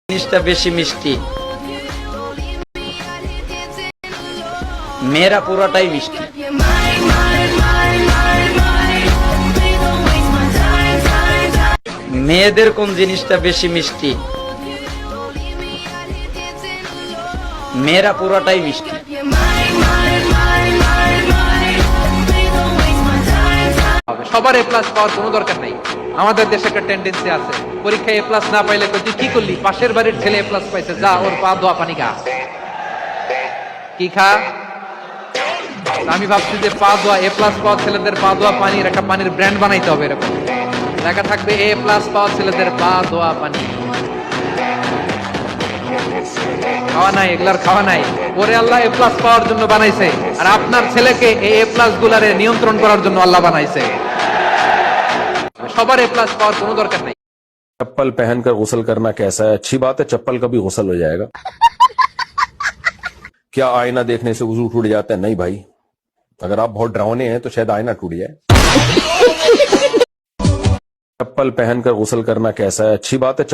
জিনিসটা বেশি মিষ্টি, মেয়েরা পুরোটাই মিষ্টি। মেয়েদের কোন জিনিসটা বেশি মিষ্টি? মেয়েরা পুরোটাই মিষ্টি। সবার এ প্লাস পাওয়ার কোনো দরকার নাই। আমাদের দেশে একটা টেন্ডেন্সি আছে, পরীক্ষায় এ প্লাস না পাইলে তুই কি করলি, পাশের বাড়ির ছেলে এ প্লাস পাইছে, যা ওর পা ধোয়া পানি খা। কি খা? আমি ভাবছি যে পা ধোয়া এ প্লাস পাওয়া ছেলেদের পা ধোয়া পানির একটা পানির ব্র্যান্ড বানাইতে হবে, এরকম লেখা থাকবে এ প্লাস পাওয়া ছেলেদের পা ধোয়া পানি। খাওয়া নাই, এগুলার খাওয়া নাই। ওরে আল্লাহ এ প্লাস পাওয়ার জন্য বানাইছে, আর আপনার ছেলেকে এই এ প্লাস গুলারে নিয়ন্ত্রণ করার জন্য আল্লাহ বানাইছে। সবার এ প্লাস পাওয়ার কোনো দরকার নাই। चप्पल पहनकर गुसल करना कैसा है? अच्छी बात है, चप्पल का भी गुसल हो जाएगा। क्या आईना देखने से वजू टूट जाता है? नहीं भाई, अगर आप बहुत डरावने हैं तो शायद आईना टूट जाए। चप्पल पहनकर गुसल करना कैसा है? अच्छी बात है।